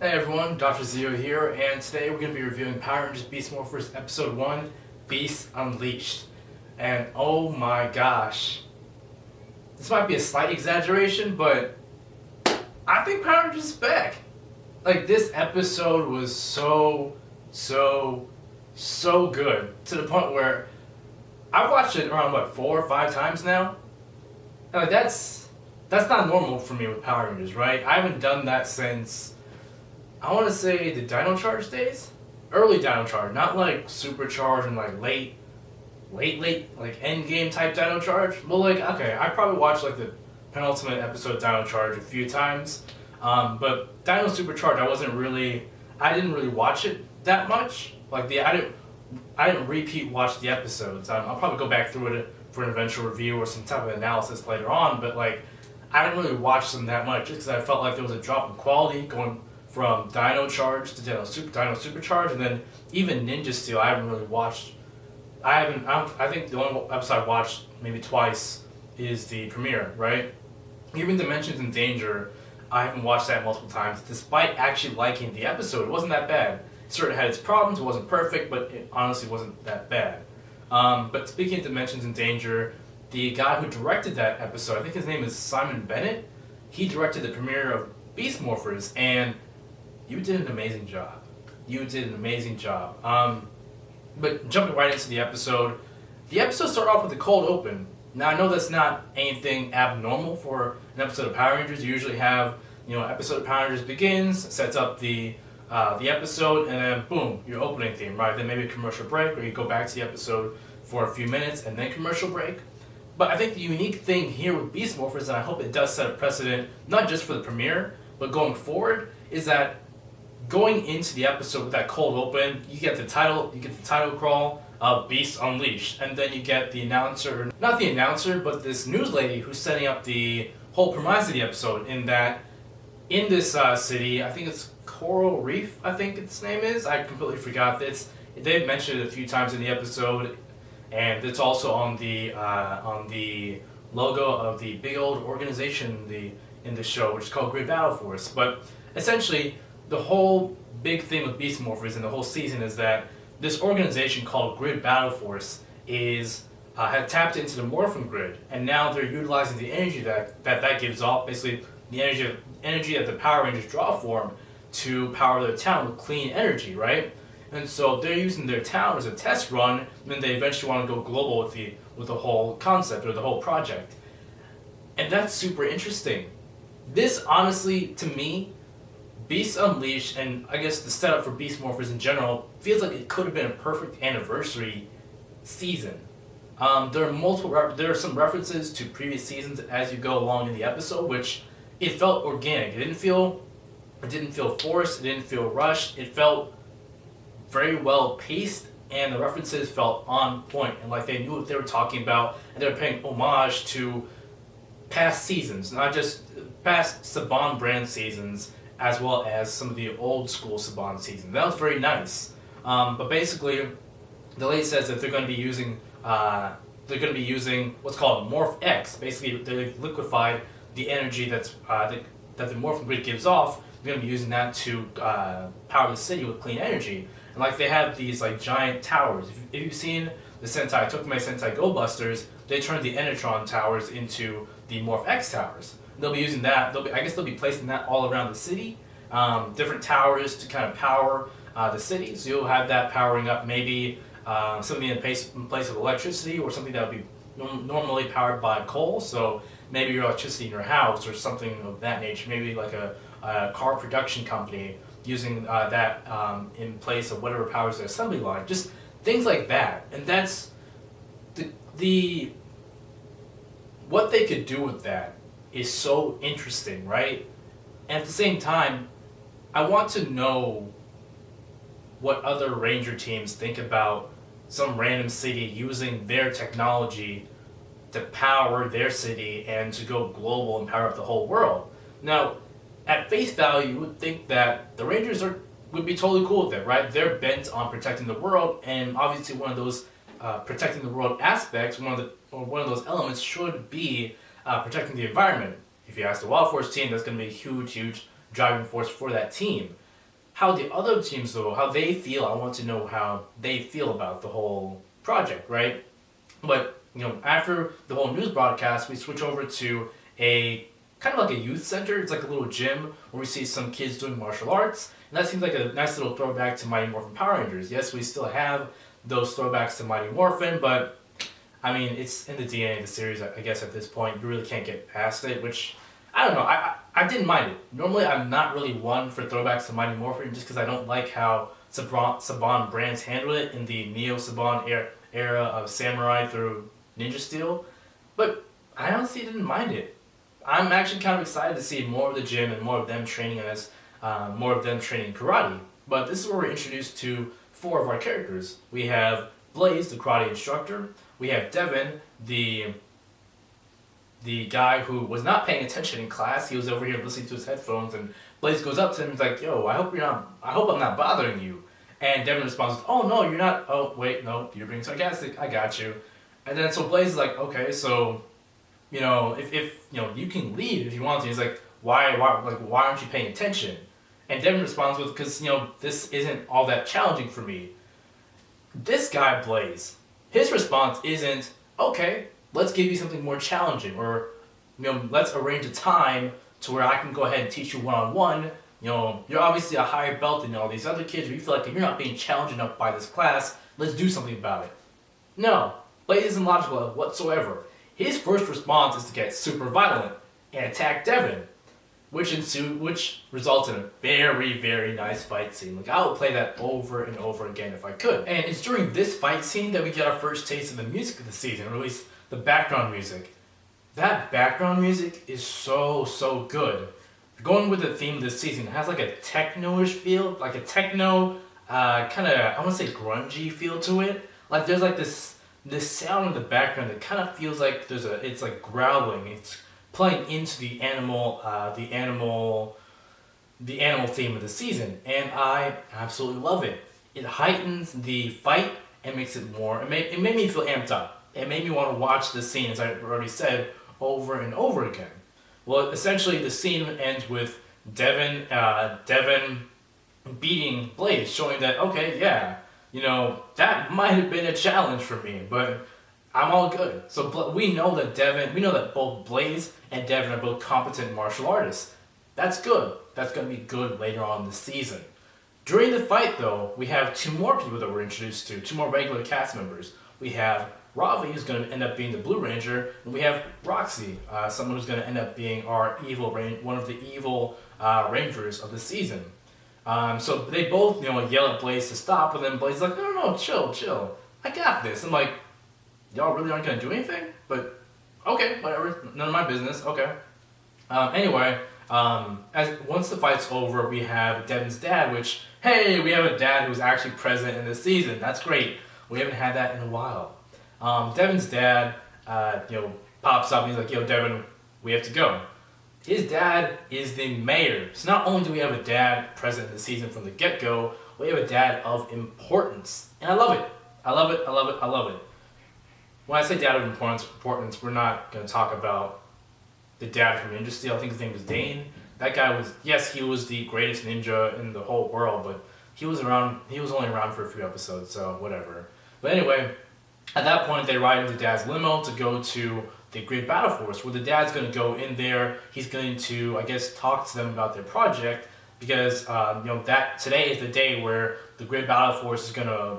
Hey everyone, Dr. Zio here, and today we're going to be reviewing Power Rangers Beast Morphers Episode 1, Beast Unleashed. And oh my gosh, this might be a slight exaggeration, but I think Power Rangers is back. Like, this episode was so good, to the point where I've watched it around, 4 or 5 times now? And like, that's not normal for me with Power Rangers, right? I haven't done that since, I want to say, the Dino Charge days? Early Dino Charge, not like Supercharge and like late, like endgame type Dino Charge. Well, like, okay, I probably watched like the penultimate episode of Dino Charge a few times. But Dino Supercharge, I didn't really watch it that much. Like, I didn't repeat watch the episodes. I'll probably go back through it for an eventual review or some type of analysis later on, but like, I didn't really watch them that much just because I felt like there was a drop in quality going from Dino Charge to Dino Supercharge, and then even Ninja Steel I haven't really watched. I think the only episode I've watched maybe twice is the premiere, right? Even Dimensions in Danger, I haven't watched that multiple times, despite actually liking the episode. It wasn't that bad. It sort of had its problems, it wasn't perfect, but it honestly wasn't that bad. But speaking of Dimensions in Danger, the guy who directed that episode, I think his name is Simon Bennett, he directed the premiere of Beast Morphers, and you did an amazing job. But jumping right into the episode started off with a cold open. Now, I know that's not anything abnormal for an episode of Power Rangers. You usually have, episode of Power Rangers begins, sets up the episode, and then boom, your opening theme, right? Then maybe a commercial break, or you go back to the episode for a few minutes and then commercial break. But I think the unique thing here with Beast Morphers, and I hope it does set a precedent, not just for the premiere, but going forward, is that going into the episode with that cold open, you get the title crawl of Beast Unleashed, and then you get the announcer, not the announcer, but this news lady who's setting up the whole premise of the episode, in that in this city, I think it's Coral Reef, I think its name is, I completely forgot this. They've mentioned it a few times in the episode, and it's also on the logo of the big old organization in the show, which is called Grid Battle Force. But essentially, the whole big thing with Beast Morphers and the whole season is that this organization called Grid Battle Force had tapped into the Morphin Grid, and now they're utilizing the energy that gives off, basically the energy that the Power Rangers draw from, to power their town with clean energy, right? And so they're using their town as a test run, and then they eventually want to go global with the whole concept or the whole project. And that's super interesting. This, honestly, to me, Beast Unleashed, and I guess the setup for Beast Morphers in general, feels like it could have been a perfect anniversary season. There are some references to previous seasons as you go along in the episode, which it felt organic. It didn't feel forced. It didn't feel rushed. It felt very well paced, and the references felt on point, and like they knew what they were talking about, and they were paying homage to past seasons, not just past Saban brand seasons, as well as some of the old school Saban seasons. That was very nice. But basically, the lady says that they're going to be using what's called Morph X. Basically, they've liquefied the energy that the Morphin Grid gives off. They're going to be using that to power the city with clean energy. And like, they have these like giant towers. If you've seen the Tokimei Sentai Go Busters, they turned the Enertron towers into the Morph X towers. They'll be using that. I guess they'll be placing that all around the city. Different towers to kind of power the city. So you'll have that powering up maybe something in place of electricity, or something that would be normally powered by coal. So maybe your electricity in your house or something of that nature. Maybe like a car production company using that in place of whatever powers the assembly line. Just things like that. And that's what they could do with that is so interesting, right? And at the same time, I want to know what other Ranger teams think about some random city using their technology to power their city and to go global and power up the whole world. Now, at face value, you would think that the Rangers would be totally cool with it, right? They're bent on protecting the world, and obviously one of those protecting the world aspects, one of those elements should be protecting the environment. If you ask the Wild Force team, that's going to be a huge driving force for that team. How the other teams, though, how they feel, I want to know how they feel about the whole project, right? But, after the whole news broadcast, we switch over to a kind of like a youth center. It's like a little gym where we see some kids doing martial arts. And that seems like a nice little throwback to Mighty Morphin Power Rangers. Yes, we still have those throwbacks to Mighty Morphin, but I mean, it's in the DNA of the series, I guess, at this point. You really can't get past it, which, I don't know, I didn't mind it. Normally, I'm not really one for throwbacks to Mighty Morphin just because I don't like how Saban brands handled it in the Neo-Saban era of Samurai through Ninja Steel. But I honestly didn't mind it. I'm actually kind of excited to see more of the gym and more of them training more of them training karate. But this is where we're introduced to 4 of our characters. We have Blaze, the karate instructor. We have Devin, the guy who was not paying attention in class. He was over here listening to his headphones, and Blaze goes up to him and is like, "Yo, I hope I'm not bothering you." And Devin responds, "Oh no, you're not. Oh wait, no, you're being sarcastic. I got you." And then so Blaze is like, "Okay, so, if you can leave if you want to." He's like, why aren't you paying attention? And Devin responds with, "Because this isn't all that challenging for me." This guy Blaze, his response isn't, "Okay, let's give you something more challenging," or let's arrange a time to where I can go ahead and teach you one-on-one. You're obviously a higher belt than all these other kids, or you feel like you're not being challenged enough by this class. Let's do something about it. No, Blaze isn't logical whatsoever. His first response is to get super violent and attack Devin, which results in a very, very nice fight scene. Like, I would play that over and over again if I could. And it's during this fight scene that we get our first taste of the music of the season, or at least the background music. That background music is so, so good. Going with the theme of this season, it has like a techno-ish feel, like a techno, kind of, I want to say grungy feel to it. Like there's like this sound in the background that kind of feels like it's like growling. It's playing into the animal theme of the season, and I absolutely love it. It heightens the fight and makes it more. It made me feel amped up. It made me want to watch the scene, as I already said, over and over again. Well, essentially, the scene ends with Devin beating Blaze, showing that, okay, yeah, that might have been a challenge for me, but I'm all good. So we know that both Blaze and Devin are both competent martial artists. That's good. That's going to be good later on in the season. During the fight, though, we have 2 more people that we're introduced to, 2 more regular cast members. We have Ravi, who's going to end up being the Blue Ranger, and we have Roxy, someone who's going to end up being one of the evil Rangers of the season. So they both, yell at Blaze to stop, and then Blaze is like, no, chill. I got this. I'm like, y'all really aren't going to do anything? But, okay, whatever. None of my business. Okay. Anyway, once the fight's over, we have Devin's dad, which, hey, we have a dad who's actually present in this season. That's great. We haven't had that in a while. Devin's dad, pops up and he's like, "Yo, Devin, we have to go." His dad is the mayor. So not only do we have a dad present in the season from the get-go, we have a dad of importance. And I love it. I love it. When I say dad of importance, we're not going to talk about the dad from Ninja Steel. I think his name was Dane. That guy he was the greatest ninja in the whole world, but he was only around for a few episodes, so whatever. But anyway, at that point, they ride into Dad's limo to go to the Great Battle Force, where the Dad's going to go in there. He's going to, I guess, talk to them about their project, because that today is the day where the Great Battle Force is going to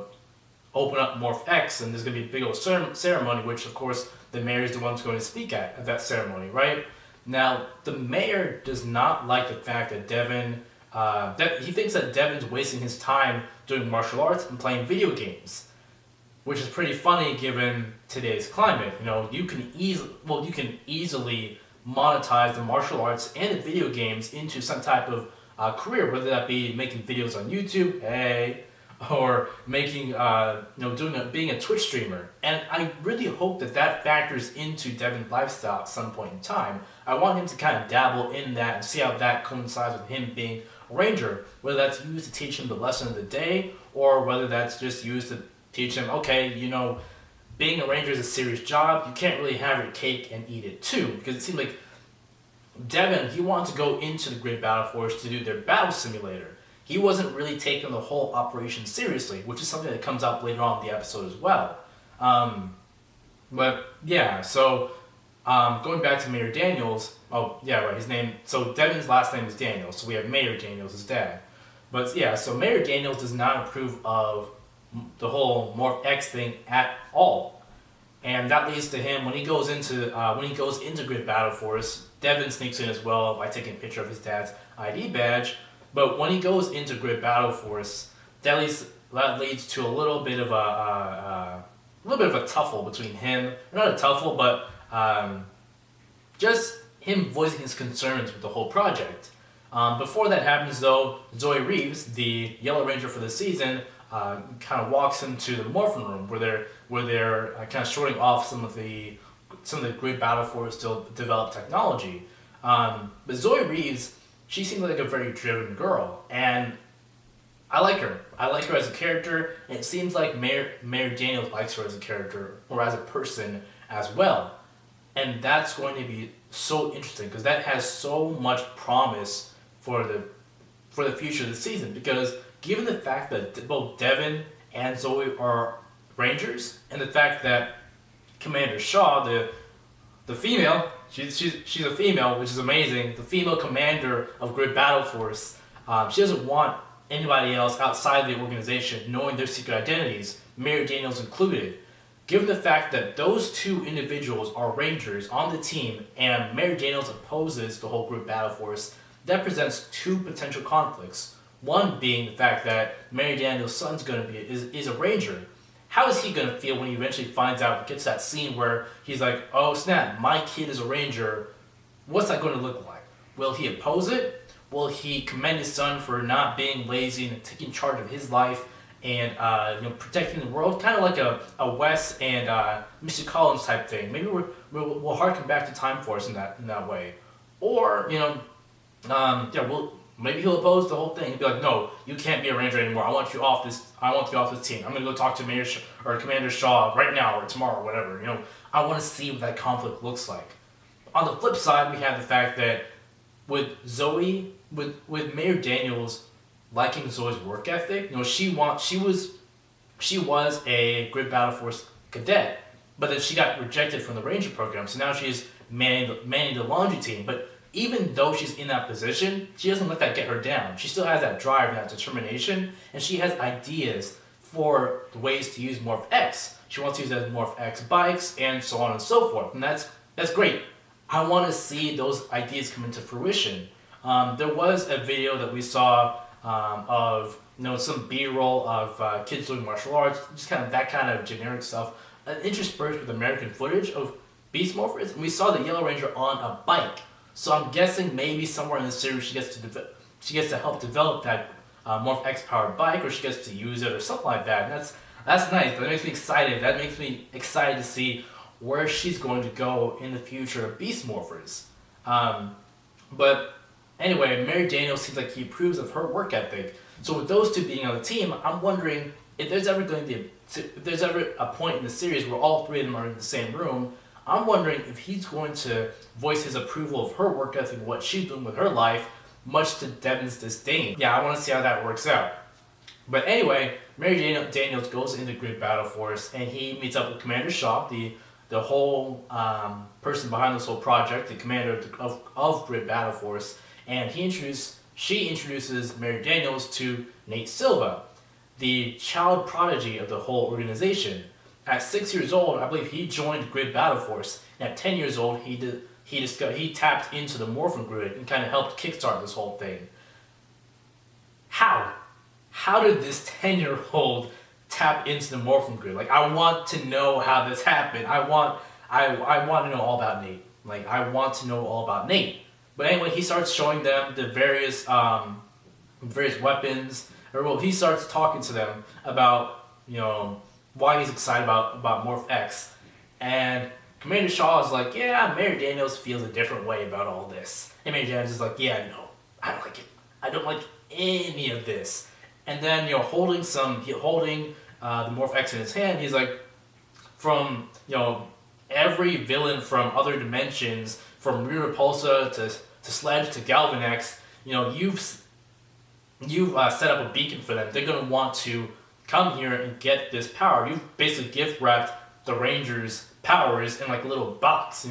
open up Morph X, and there's going to be a big old ceremony, which, of course, the mayor is the one who's going to speak at that ceremony, right? Now, the mayor does not like the fact that Devin, he thinks that Devin's wasting his time doing martial arts and playing video games, which is pretty funny given today's climate. You can easily monetize the martial arts and the video games into some type of career, whether that be making videos on YouTube, or making, being a Twitch streamer. And I really hope that factors into Devin's lifestyle at some point in time. I want him to kind of dabble in that and see how that coincides with him being a ranger, whether that's used to teach him the lesson of the day, or whether that's just used to teach him, okay, being a ranger is a serious job. You can't really have your cake and eat it too, because it seemed like Devin, he wanted to go into the Great Battle Force to do their battle simulator. he wasn't really taking the whole operation seriously, which is something that comes up later on in the episode as well. But yeah, so going back to Mayor Daniels, oh yeah, right, his name, so Devin's last name is Daniels, so we have Mayor Daniels, his dad. But yeah, so Mayor Daniels does not approve of the whole Morph X thing at all. And that leads to him, when he goes into Grid Battle Force, Devin sneaks in as well by taking a picture of his dad's ID badge. But when he goes into Grid Battle Force, that leads to a little bit of a tuffle between him, not a tuffle, but just him voicing his concerns with the whole project. Before that happens, though, Zoe Reeves, the Yellow Ranger for the season, kind of walks him to the Morphin Room where they're kind of shorting off some of the Grid Battle Force still developed technology. But Zoe Reeves, she seems like a very driven girl, and I like her. I like her as a character, and it seems like Mayor Daniels likes her as a character or as a person as well. And that's going to be so interesting because that has so much promise for the future of the season. Because given the fact that both Devin and Zoe are Rangers, and the fact that Commander Shaw, the female, she's a female, which is amazing. The female commander of Grid Battle Force, she doesn't want anybody else outside the organization knowing their secret identities, Mayor Daniels included. Given the fact that those two individuals are Rangers on the team and Mayor Daniels opposes the whole Grid Battle Force, that presents two potential conflicts. One being the fact that Mayor Daniels' son's is a Ranger. How is he going to feel when he eventually finds out, gets that scene where he's like, oh snap, my kid is a Ranger. What's that going to look like? Will he oppose it? Will he commend his son for not being lazy and taking charge of his life and protecting the world? Kind of like a Wes and Mr. Collins type thing. Maybe we'll harken back to Time Force in that way. Or, maybe he'll oppose the whole thing. He'll be like, no, you can't be a Ranger anymore. I want you off this team. I'm going to go talk to Commander Shaw right now or tomorrow or whatever. I want to see what that conflict looks like. On the flip side, we have the fact that with Zoe, with Mayor Daniels liking Zoe's work ethic, she was a Grid Battle Force cadet, but then she got rejected from the Ranger program, so now she's manning the laundry team. But even though she's in that position, she doesn't let that get her down. She still has that drive and that determination, and she has ideas for the ways to use Morph X. She wants to use it as Morph X bikes and so on and so forth, and that's great. I want to see those ideas come into fruition. There was a video that we saw of some B-roll of kids doing martial arts, just that kind of generic stuff, interspersed with American footage of Beast Morphers, and we saw the Yellow Ranger on a bike. So I'm guessing maybe somewhere in the series she gets to help develop that Morph X powered bike, or she gets to use it or something like that. And that's nice. That makes me excited. That makes me excited to see where she's going to go in the future of Beast Morphers. But anyway, Mayor Daniels seems like he approves of her work ethic. So with those two being on the team, I'm wondering if there's ever a point in the series where all three of them are in the same room. I'm wondering if he's going to voice his approval of her work ethic and what she's doing with her life, much to Devin's disdain. Yeah, I want to see how that works out. But anyway, Mayor Daniels goes into Grid Battle Force and he meets up with Commander Shaw, the whole person behind this whole project, the commander of Grid Battle Force, and she introduces Mayor Daniels to Nate Silva, the child prodigy of the whole organization. At 6 years old, I believe he joined Grid Battle Force, and at 10 years old, he tapped into the Morphin Grid and kind of helped kickstart this whole thing. How did this 10-year-old tap into the Morphin Grid? I want to know how this happened. I want to know all about Nate. I want to know all about Nate. But anyway, he starts showing them the various weapons, he starts talking to them about why he's excited about Morph X. And Commander Shaw is like, yeah, Mayor Daniels feels a different way about all this. And Mayor Daniels is like, yeah, no, I don't like it. I don't like any of this. And then, holding the Morph X in his hand, he's like, from, every villain from other dimensions, from Repulsa to Sledge to Galvanex, you've set up a beacon for them. They're going to want to come here and get this power. You've basically gift wrapped the Rangers' powers in like a little box.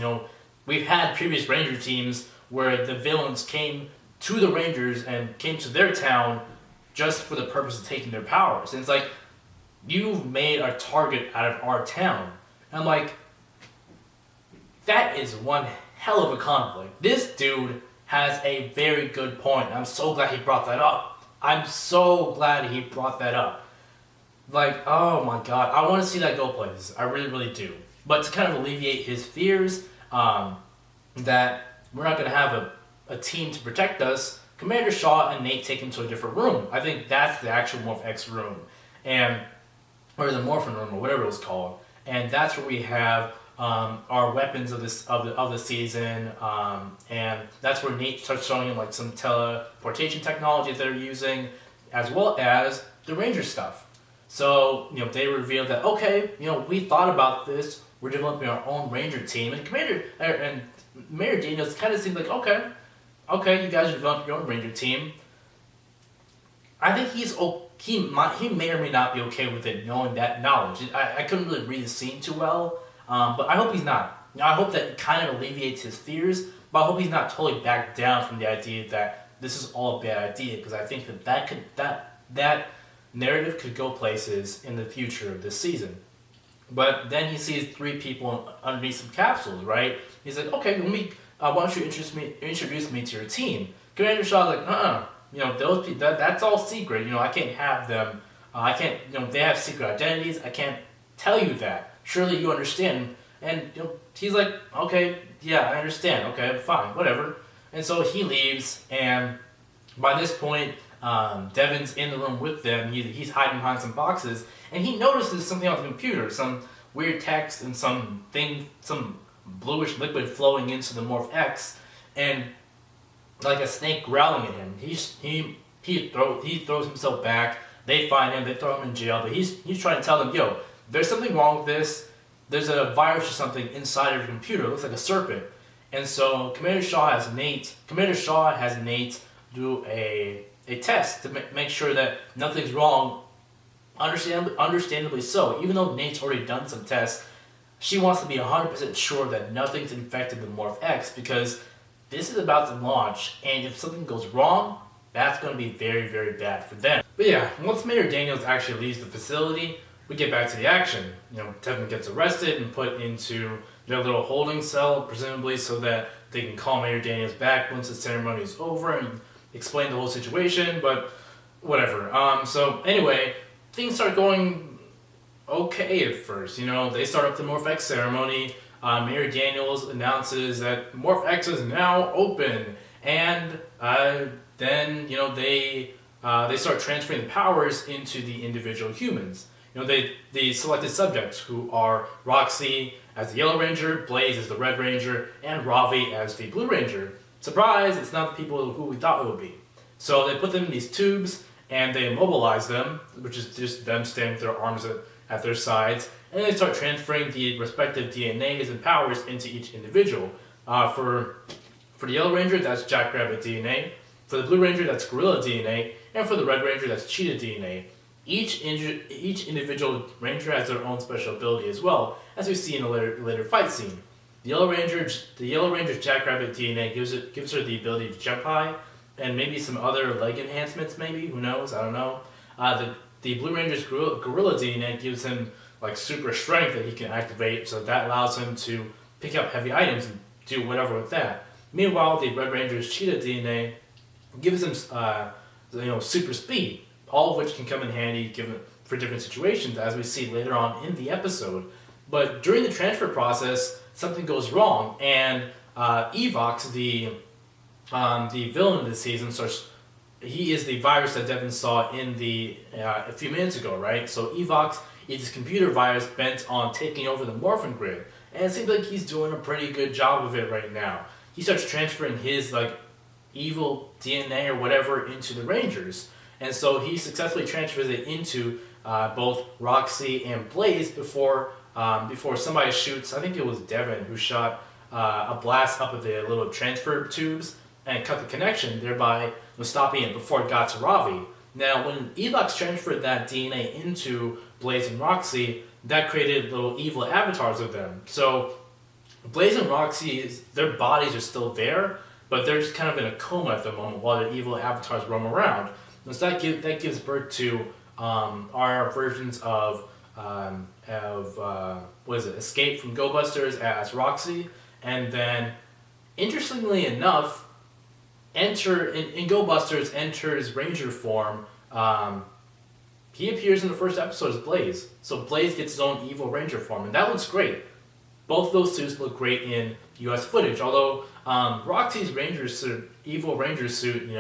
We've had previous Ranger teams where the villains came to the Rangers and came to their town just for the purpose of taking their powers. And it's like, you've made a target out of our town. And I'm like, that is one hell of a conflict. This dude has a very good point. I'm so glad he brought that up. I'm so glad he brought that up. Like, oh my god, I want to see that go places. I really, really do. But to kind of alleviate his fears that we're not going to have a team to protect us, Commander Shaw and Nate take him to a different room. I think that's the actual Morph X room, or the Morphin room, or whatever it was called. And that's where we have our weapons of the season, and that's where Nate starts showing him like some teleportation technology they're using, as well as the Ranger stuff. So they reveal that we thought about this. We're developing our own Ranger team, and Mayor Daniels kind of seems like okay, you guys are developing your own Ranger team. I think he may or may not be okay with it, knowing that knowledge. I couldn't really read the scene too well, but I hope he's not. I hope that it kind of alleviates his fears, but I hope he's not totally backed down from the idea that this is all a bad idea, because I think that narrative could go places in the future of this season. But then he sees 3 people underneath some capsules, right? He's like, okay, why don't you introduce me to your team? Commander Shaw's like, those people, that's all secret. I can't have them. I can't, they have secret identities. I can't tell you that. Surely you understand. And he's like, okay, yeah, I understand. Okay, fine, whatever. And so he leaves, and by this point, Devin's in the room with them. He's hiding behind some boxes, and he notices something on the computer, some weird text and some bluish liquid flowing into the Morph X, and like a snake growling at him. He throws himself back. They find him. They throw him in jail. But he's trying to tell them, yo, there's something wrong with this. There's a virus or something inside of your computer. It looks like a serpent. And so Commander Shaw has Nate do a test to make sure that nothing's wrong. Understandably so. Even though Nate's already done some tests, she wants to be 100% sure that nothing's infected with Morph X, because this is about to launch, and if something goes wrong, that's going to be very, very bad for them. But yeah, once Mayor Daniels actually leaves the facility, we get back to the action. Devin gets arrested and put into their little holding cell, presumably so that they can call Mayor Daniels back once the ceremony is over and explain the whole situation, but whatever. So anyway, things start going okay at first. They start up the Morph X ceremony. Mayor Daniels announces that Morph X is now open, and then they start transferring the powers into the individual humans. The selected subjects, who are Roxy as the Yellow Ranger, Blaze as the Red Ranger, and Ravi as the Blue Ranger. Surprise, it's not the people who we thought it would be. So they put them in these tubes, and they immobilize them, which is just them standing with their arms at their sides, and they start transferring the respective DNAs and powers into each individual. For the Yellow Ranger, that's Jackrabbit DNA. For the Blue Ranger, that's Gorilla DNA. And for the Red Ranger, that's Cheetah DNA. Each individual Ranger has their own special ability as well, as we see in a later fight scene. The Yellow Ranger's Jackrabbit DNA gives her the ability to jump high, and maybe some other leg enhancements, maybe, who knows, I don't know. The Blue Ranger's Gorilla DNA gives him like super strength that he can activate, so that allows him to pick up heavy items and do whatever with that. Meanwhile, the Red Ranger's Cheetah DNA gives him super speed, all of which can come in handy for different situations, as we see later on in the episode. But during the transfer process, something goes wrong, and Evox, the villain of the season, he is the virus that Devin saw in a few minutes ago, right? So Evox is this computer virus bent on taking over the Morphin Grid, and it seems like he's doing a pretty good job of it right now. He starts transferring his evil DNA or whatever into the Rangers, and so he successfully transfers it into both Roxy and Blaze before somebody shoots. I think it was Devin who shot a blast up at the little transfer tubes and cut the connection, thereby was stopping it before it got to Ravi. Now, when Evox transferred that DNA into Blaze and Roxy, that created little evil avatars of them. So Blaze and Roxy, their bodies are still there, but they're just kind of in a coma at the moment while their evil avatars roam around. And so that gives birth to our versions of Escape from Go Busters as Roxy, and then interestingly enough, in Go Busters enters Ranger form. He appears in the first episode as Blaze, so Blaze gets his own evil Ranger form, and that looks great. Both of those suits look great in US footage, although Roxy's evil Ranger suit,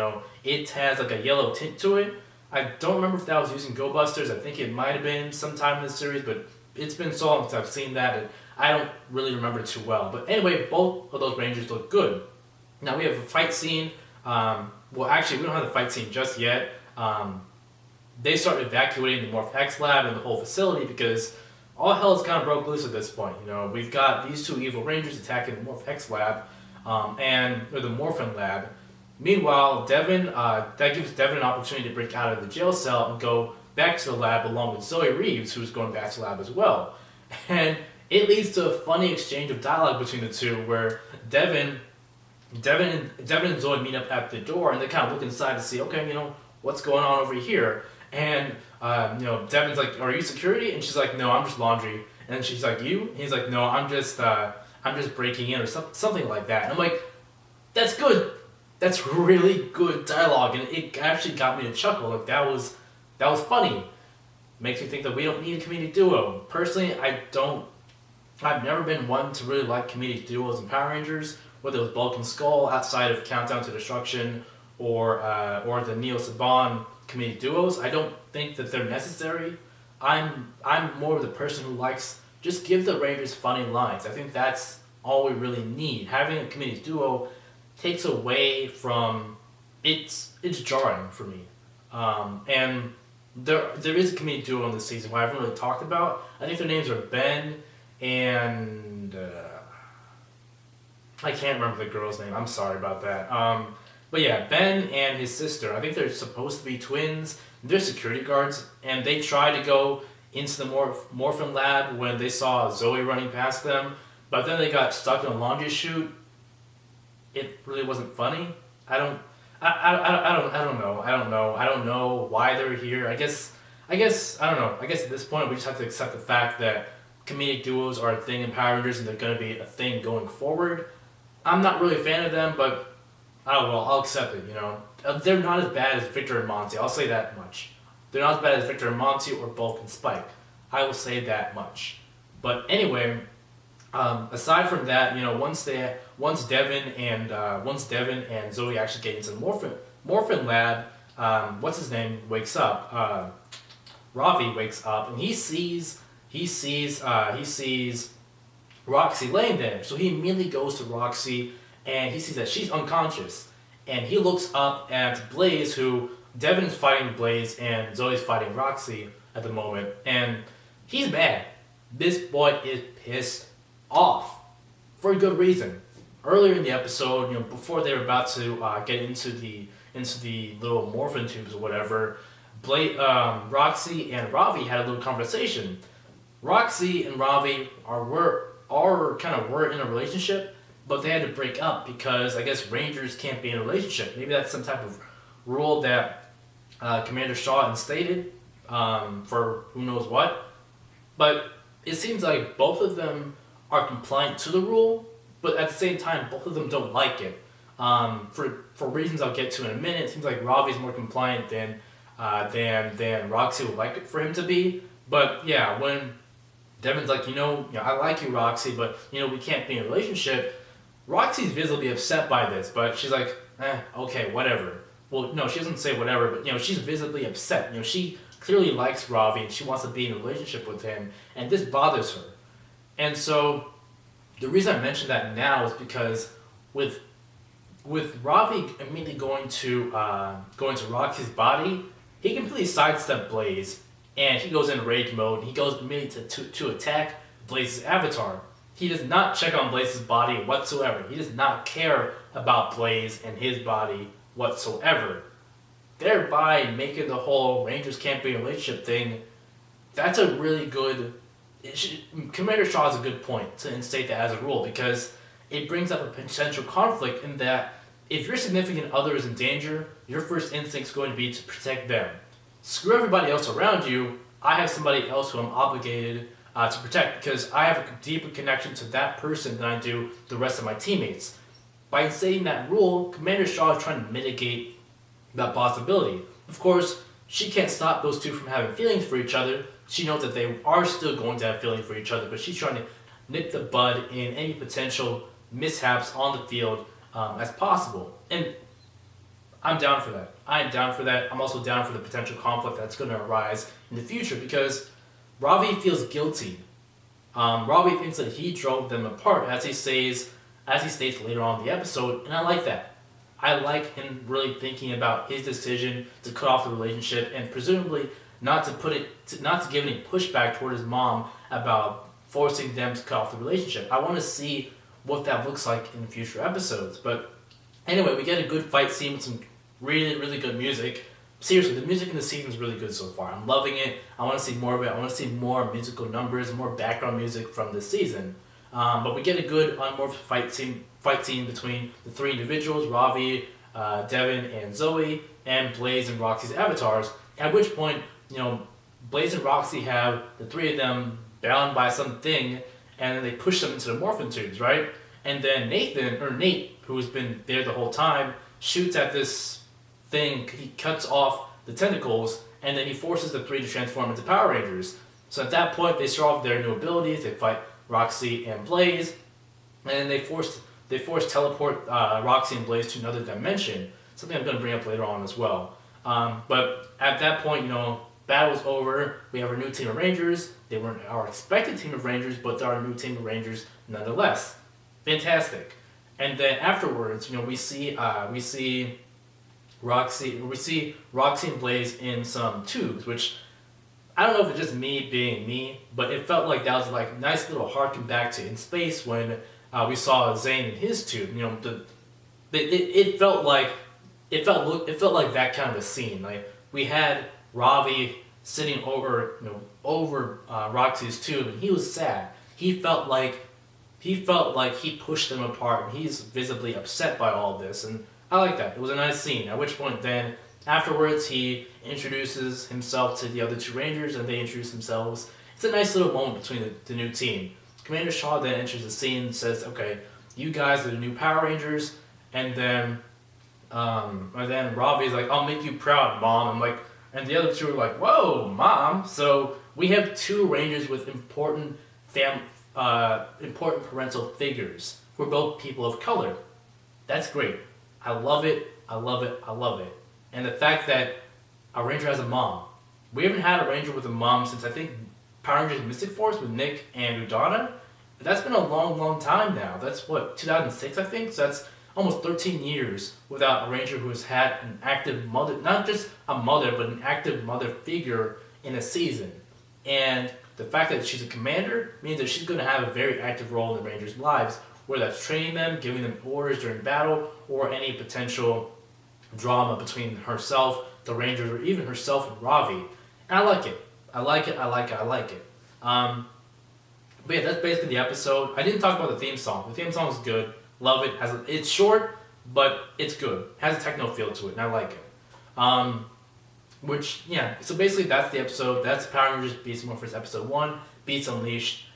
it has like a yellow tint to it. I don't remember if that was using Go Busters. I think it might have been sometime in the series, but it's been so long since I've seen that, and I don't really remember it too well. But anyway, both of those Rangers look good. Now we have a fight scene. Well, actually, we don't have the fight scene just yet. They start evacuating the Morph X lab and the whole facility because all hell is kind of broke loose at this point. We've got these two evil Rangers attacking the Morph X lab or the Morphin lab. Meanwhile, that gives Devin an opportunity to break out of the jail cell and go back to the lab along with Zoe Reeves, who's going back to the lab as well. And it leads to a funny exchange of dialogue between the two where Devin and Zoe meet up at the door and they kind of look inside to see, okay, what's going on over here? And, Devin's like, are you security? And she's like, no, I'm just laundry. And then she's like, you? And he's like, no, I'm just breaking in or something like that. And I'm like, that's good. That's really good dialogue. And it actually got me to chuckle. Like, that was funny. Makes me think that we don't need a comedic duo. Personally, I've never been one to really like comedic duos in Power Rangers, whether it was Bulk and Skull outside of Countdown to Destruction or the Neo Saban comedic duos. I don't think that they're necessary. I'm more of the person who likes just give the Rangers funny lines. I think that's all we really need. Having a comedic duo takes away from it's jarring for me. And there is a comedic duo in this season who I haven't really talked about. I think their names are Ben and I can't remember the girl's name. I'm sorry about that. But yeah, Ben and his sister, I think they're supposed to be twins. They're security guards, and they tried to go into the Morphin lab when they saw Zoe running past them, but then they got stuck in a laundry chute. It really wasn't funny. I don't know why they're here. I guess I don't know. I guess at this point we just have to accept the fact that comedic duos are a thing in Power Rangers and they're going to be a thing going forward. I'm not really a fan of them, but I'll accept it, They're not as bad as Victor and Monty, I'll say that much. They're not as bad as Victor and Monty or Bulk and Spike. I will say that much. But anyway, aside from that, once Devin and Zoe actually get into the Morphin lab, what's his name wakes up. Ravi wakes up and he sees Roxy laying there. So he immediately goes to Roxy and he sees that she's unconscious. And he looks up at Blaze, who Devin is fighting Blaze and Zoe's fighting Roxy at the moment. And he's mad. This boy is pissed off for a good reason. Earlier in the episode, before they were about to get into the little morphin tubes or whatever, Roxy and Ravi had a little conversation. Roxy and Ravi were in a relationship, but they had to break up because I guess Rangers can't be in a relationship. Maybe that's some type of rule that Commander Shaw instated for who knows what. But it seems like both of them are compliant to the rule, but at the same time, both of them don't like it. For reasons I'll get to in a minute, it seems like Ravi's more compliant than Roxy would like it for him to be. But yeah, when Devin's like, I like you, Roxy, but we can't be in a relationship. Roxy's visibly upset by this, but she's like, okay, whatever. Well, no, she doesn't say whatever, but she's visibly upset. She clearly likes Ravi and she wants to be in a relationship with him, and this bothers her. And so the reason I mention that now is because with Ravi immediately going to Roxy's body, he completely sidestepped Blaze, and he goes into rage mode, and he goes immediately to attack Blaze's avatar. He does not check on Blaze's body whatsoever. He does not care about Blaze and his body whatsoever. Thereby making the whole Rangers can't be a relationship thing, that's a really good... Commander Shaw has a good point to instate that as a rule, because it brings up a potential conflict in that if your significant other is in danger, your first instinct is going to be to protect them. Screw everybody else around you, I have somebody else who I'm obligated to protect, because I have a deeper connection to that person than I do the rest of my teammates. By stating that rule, Commander Shaw is trying to mitigate that possibility. Of course, she can't stop those two from having feelings for each other. She knows that they are still going to have feelings for each other, but she's trying to nip the bud in any potential mishaps on the field as possible. And I'm down for that. I'm down for that. I'm also down for the potential conflict that's going to arise in the future, because Ravi feels guilty. Ravi thinks that he drove them apart, as he states later on in the episode, and I like that. I like him really thinking about his decision to cut off the relationship, and presumably not to give any pushback toward his mom about forcing them to cut off the relationship. I want to see what that looks like in future episodes. But anyway, we get a good fight scene with some really, really good music. Seriously, the music in the season is really good so far. I'm loving it. I want to see more of it. I want to see more musical numbers and more background music from this season. But we get a good unmorphed fight scene between the three individuals, Ravi, Devin, and Zoe, and Blaze and Roxy's avatars. At which point, Blaze and Roxy have the three of them bound by something, and then they push them into the morphin tubes, right? And then Nate, who's been there the whole time, shoots at this thing. He cuts off the tentacles, and then he forces the three to transform into Power Rangers. So at that point, they show off their new abilities. They fight Roxy and Blaze, and they force teleport Roxy and Blaze to another dimension. Something I'm going to bring up later on as well. But at that point, battle's over. We have our new team of Rangers. They weren't our expected team of Rangers, but they're our new team of Rangers nonetheless. Fantastic. And then afterwards, we see Roxy and Blaze in some tubes, which I don't know if it's just me being me, but it felt like that was like a nice little harken back to In Space when we saw Zane in his tube. It felt like that kind of a scene. Like we had Ravi sitting over Roxy's tube, and he was sad. He felt like he pushed them apart, and he's visibly upset by all this, and I like that. It was a nice scene. At which point then, afterwards, he introduces himself to the other two Rangers, and they introduce themselves. It's a nice little moment between the new team. Commander Shaw then enters the scene and says, okay, you guys are the new Power Rangers, and then Ravi's like, I'll make you proud, Mom. And the other two are like, whoa, Mom. So we have two Rangers with important parental figures who are both people of color. That's great. I love it. I love it. I love it. And the fact that a Ranger has a mom. We haven't had a Ranger with a mom since I think Power Rangers Mystic Force with Nick and Udonna. That's been a long, long time now. That's 2006 I think? So that's almost 13 years without a Ranger who has had an active mother, not just a mother, but an active mother figure in a season. And the fact that she's a commander means that she's going to have a very active role in the Rangers' lives, whether that's training them, giving them orders during battle, or any potential drama between herself, the Rangers, or even herself and Ravi. And I like it. I like it. But yeah, that's basically the episode. I didn't talk about the theme song. The theme song is good. Love it. It's short, but it's good. It has a techno feel to it, and I like it. So basically that's the episode. That's Power Rangers Beast Morphers Episode 1, Beats Unleashed.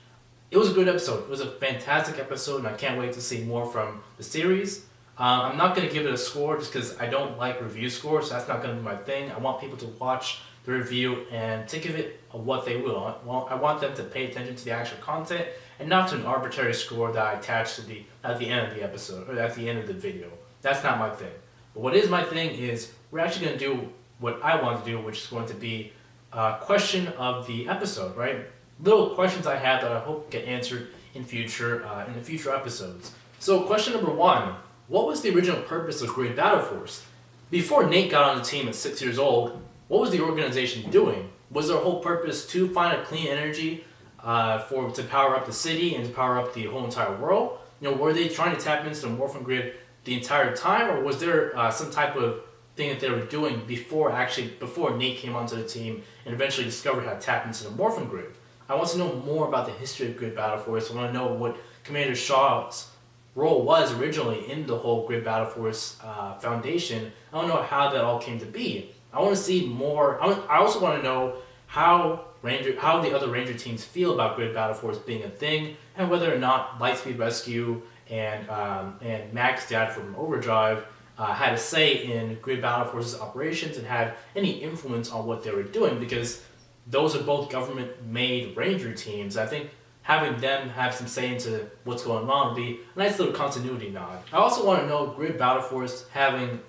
It was a good episode. It was a fantastic episode, and I can't wait to see more from the series. I'm not going to give it a score just because I don't like review scores, so that's not going to be my thing. I want people to watch the review and think of it what they will. I want them to pay attention to the actual content and not to an arbitrary score that I attach to at the end of the episode or at the end of the video. That's not my thing. But what is my thing is we're actually going to do what I want to do, which is going to be a question of the episode, right? Little questions I have that I hope get answered in the future episodes. So question number 1, what was the original purpose of Great Battle Force? Before Nate got on the team at 6 years old, what was the organization doing? Was their whole purpose to find a clean energy to power up the city and to power up the whole entire world? Were they trying to tap into the Morphin Grid the entire time, or was there some type of thing that they were doing before Nate came onto the team and eventually discovered how to tap into the Morphin Grid? I want to know more about the history of Grid Battle Force. I want to know what Commander Shaw's role was originally in the whole Grid Battle Force foundation. I want to know how that all came to be. I want to see more. I also want to know how the other Ranger teams feel about Grid Battle Force being a thing, and whether or not Lightspeed Rescue and Mac's dad from Overdrive had a say in Grid Battle Force's operations and had any influence on what they were doing, because those are both government-made Ranger teams. I think having them have some say into what's going on would be a nice little continuity nod. I also want to know Grid Battle Force tapping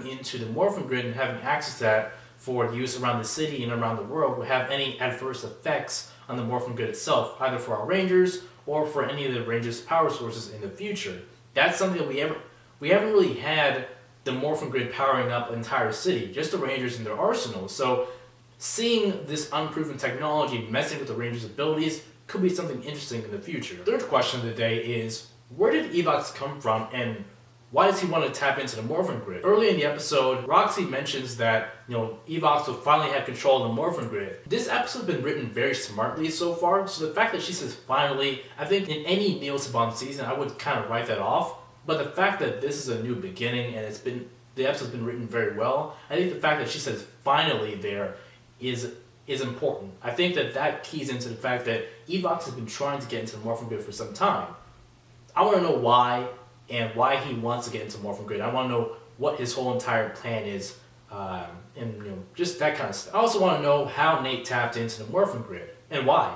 into the Morphin Grid and having access to that for use around the city and around the world would have any adverse effects on the Morphin Grid itself, either for our Rangers or for any of the Rangers' power sources in the future. That's something that we haven't really had the Morphin Grid powering up an entire city, just the Rangers and their arsenals. So seeing this unproven technology messing with the Rangers' abilities could be something interesting in the future. The third question of the day is, where did Evox come from, and why does he want to tap into the Morphin Grid? Early in the episode, Roxy mentions that Evox will finally have control of the Morphin Grid. This episode has been written very smartly so far, so the fact that she says finally, I think in any Neil Saban season I would kind of write that off. But the fact that this is a new beginning and the episode's been written very well, I think the fact that she says finally there is important. I think that keys into the fact that Evox has been trying to get into the Morphin Grid for some time. I want to know why, and why he wants to get into Morphin Grid. I want to know what his whole entire plan is, and just that kind of stuff. I also want to know how Nate tapped into the Morphin Grid, and why.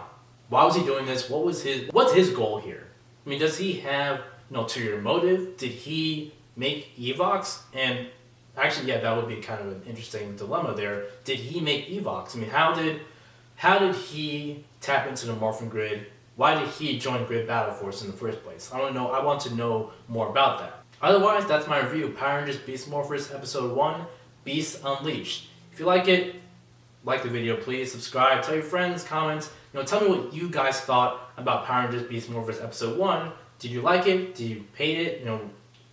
Why was he doing this? What's his goal here? I mean, does he have ulterior motive? Did he make Evox? And actually, yeah, that would be kind of an interesting dilemma there. Did he make Evox? I mean, how did he tap into the Morphin Grid? Why did he join Grid Battle Force in the first place? I want to know more about that. Otherwise, that's my review of Power Rangers Beast Morphers Episode 1, Beast Unleashed. If you like it, like the video, please. Subscribe, tell your friends, comment. Tell me what you guys thought about Power Rangers Beast Morphers Episode 1. Did you like it? Did you hate it?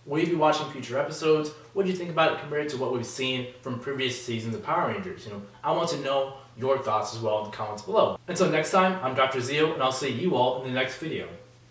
Will you be watching future episodes? What do you think about it compared to what we've seen from previous seasons of Power Rangers? I want to know your thoughts as well in the comments below. Until next time, I'm Dr. Zio, and I'll see you all in the next video.